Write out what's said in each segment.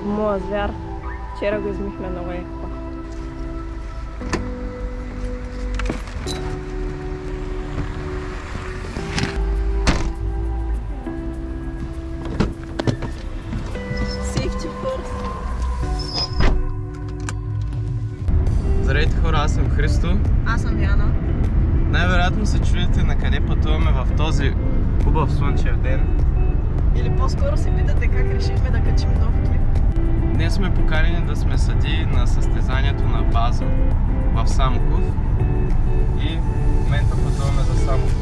моя звяр. Вчера го измихме много еко. Safety first. Здравейте хора, аз съм Христо. Аз съм Яна. Най-вероятно се чудите на къде пътуваме в този хубав слънчев ден. Или по-скоро се питате как решихме да качим нов клип. Днес сме поканени да сме съдии на състезанието на Базо в Самоков. И в момента пътуваме за Самоков.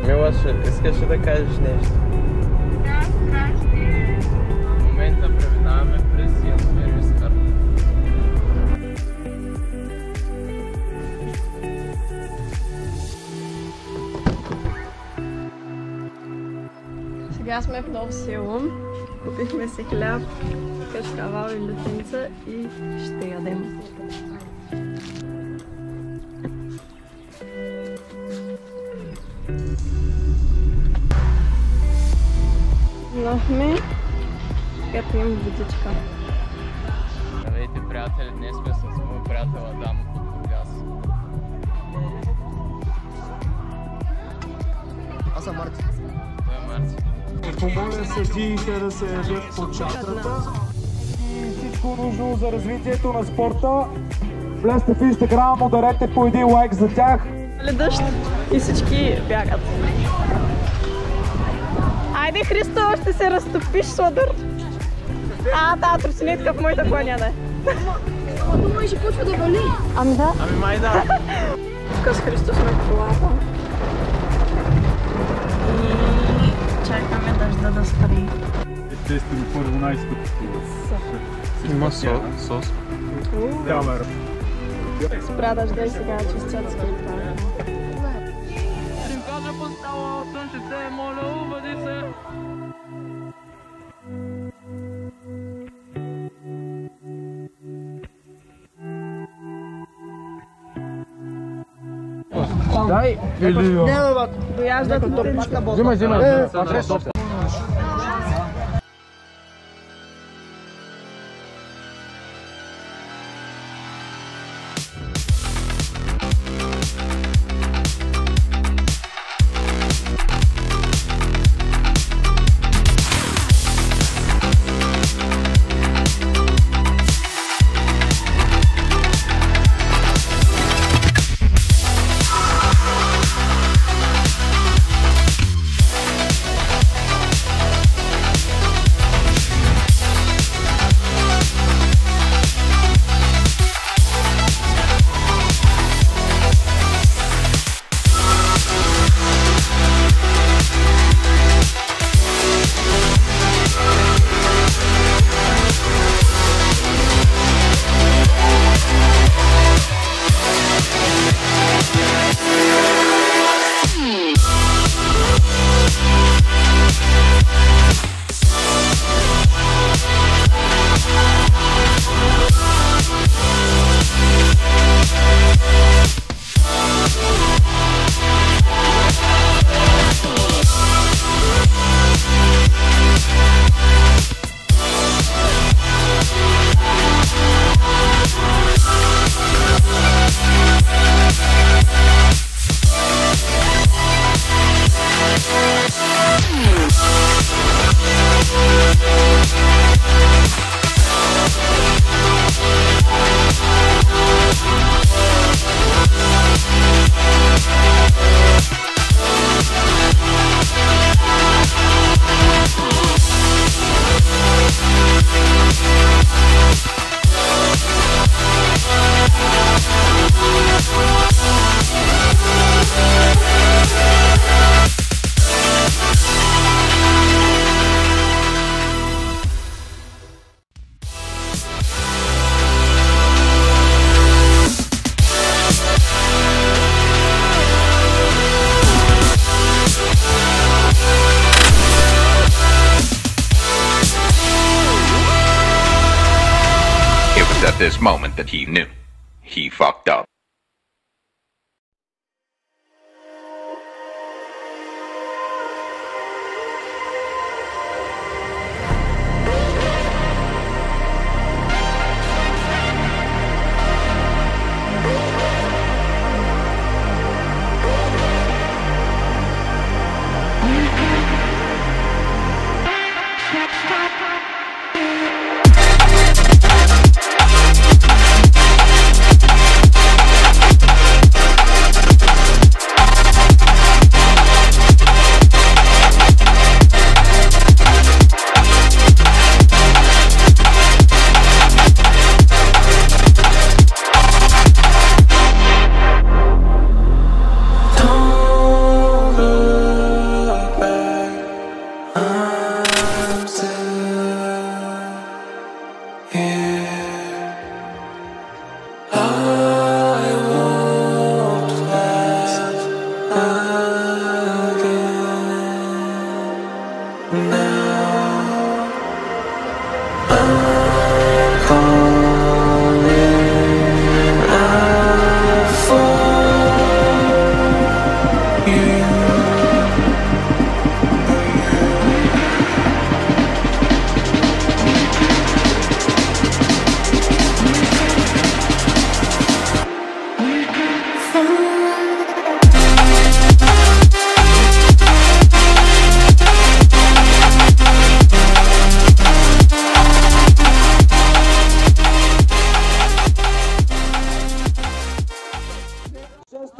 Милаше, искаш ли да кажеш нещо? Да, страшно. В момента преминаваме през Янсуен Искър. Сега сме в ново село. Купихме си хляб, кашкавал и лютенца и ще ядем. Нахме, сега пием водичка. Здравейте, приятели, днес сме с моят приятел Адам от Бургас. Аз съм Марти. Той е Марти. Помоля съдиите да се явят по чатрата. И всичко нужно за развитието на спорта. Влезте в Инстаграм, ударете по един лайк за тях. Дъжд и всички бягат. Айде, Христо, ще се разтопиш, сладър. Тази трусинетка в моята коня, да. Ама думай, ще почва да вали. Ами да. Ами май да. Тук с Христо сме в колата. И чакаме дъжда да спри. Естествено, първо най-скъпото. Има сос. Камера. Спря дъжда и сега чистят скрипта. Им кажа постава, слънчете, моля, обади се. Дай! Или... Дояждат лютенчета. Взимай. At this moment that he knew he fucked up.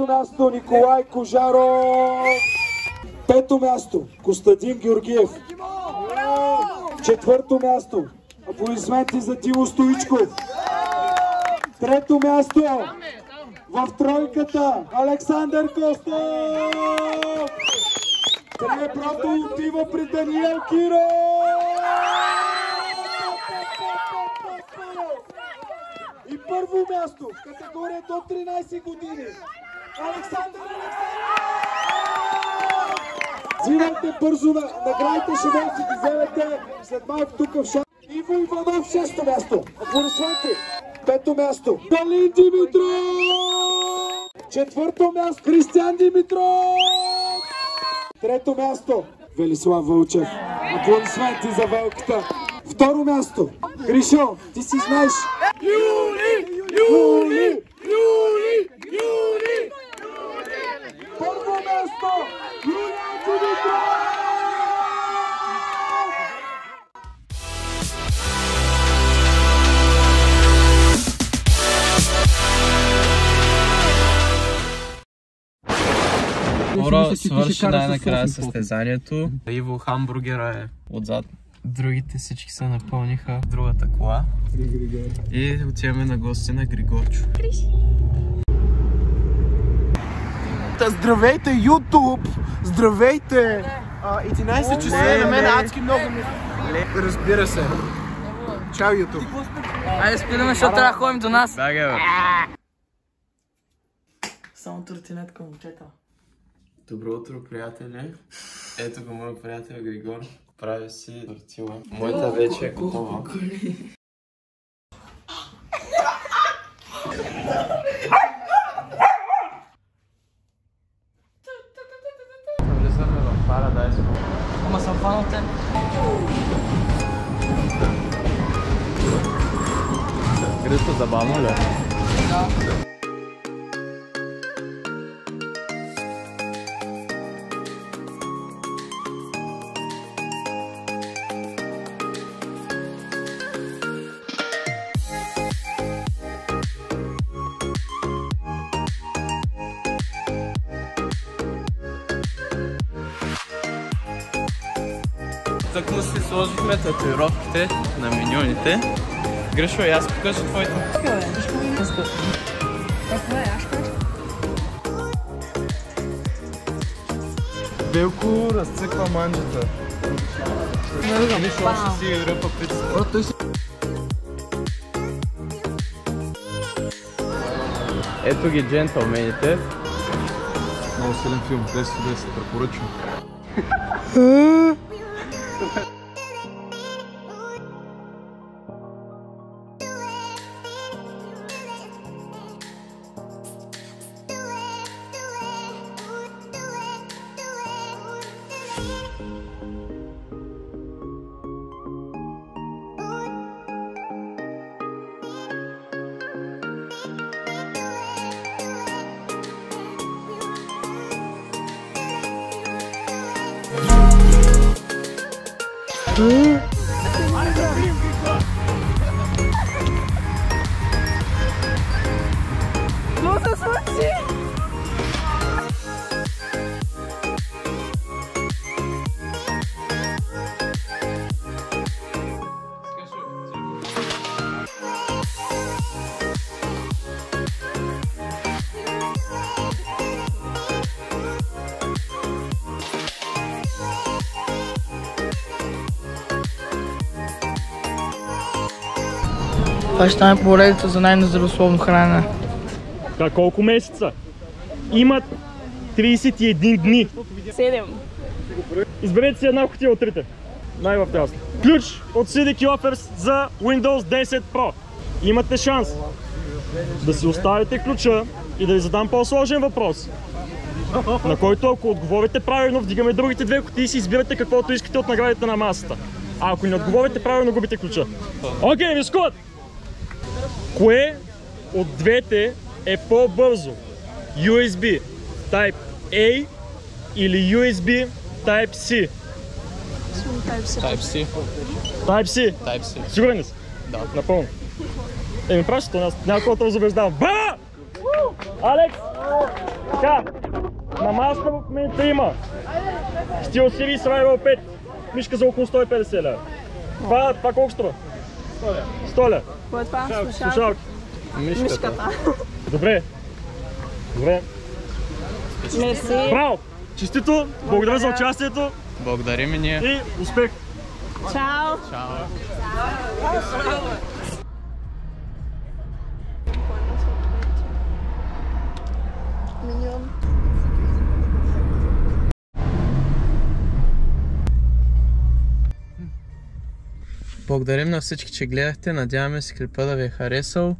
Място Николай Кожаров. Пето място Костадин Георгиев. Четвърто място аплодисменти за Тимо Стоичков. Трето място в тройката Александър Костов. Среброто отива при Даниел Киров. И първо място в категория до 13 години Александър Александров! Взимайте бързо наградите, ще може да си ги вземете след малко тук в шат. Иво Иванов, 6-то място. Аплодисменти. 5-то място Галин Димитров. 4-то място Кристиян Димитров. 3-то място Велислав Вълчев. Аплодисменти за Велката. 2-ро място Гришо, ти си знаеш. Юли! Първо място Юлиан Димитров! Скоро свърши най-накрая състезанието. Иво хамбургера е отзад. Другите всички се напълниха в другата кола. И отиваме на гости на Григорчо. Здравейте, YouTube! Здравейте! 11 часа на мен адски много ми... Разбира се. Чао, YouTube! Айде спираме, защото трябва да ходим до нас. Да, бе. Само тротинетка, момчета. Добро утро, приятели. Ето го моят приятел Григор. Прави си тортила. Моята вече е готова. Влизаме в Парадайс. Ама съм фанал те. Грито забавно ли? Да. Тъкмо си сложихме татуировките на миньоните. Гришо, и аз покажа твоите. Белко разцъква манджата. Гришо още си ръпа пица. Ето ги джентълмените. Много силен филм, 10 се препоръчвам. Какво се случи? Това ще стане поредица за най-нездравословно хранене. Да, колко месеца? Имат 31 дни. 7. Изберете си една кутия от трите. най-въвдясно. Ключ от CDK Offers за Windows 10 Pro. Имате шанс да си оставите ключа и да ви задам по-сложен въпрос, на който ако отговорите правилно, вдигаме другите две кутии и си избирате каквото искате от наградите на масата. А ако не отговорите правилно, губите ключа. Окей, рискуват! Кое от двете е по-бързо? USB Type A или USB Type C? Type-C. Type-C? Type-C. Сигурен ли си? Да. Напълно. Ми праща то, няма какво да разубеждавам. Ба! Алекс! Така, на масата в момента има Steel Series Rival 5, мишка за около 150 лева. Това колко струва? 100 лева. Кое е това? Слушалки. Мишката. Добре. Мерси. Браво! Честито, благодаря за участието. Благодарим и ние. И успех! Чао! Чао! Благодарим на всички, че гледахте. Надяваме се клипа да ви е харесал.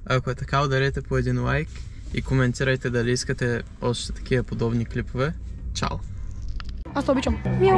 Ако е така, ударете по един лайк и коментирайте дали искате още такива подобни клипове. Чао! Аз те обичам.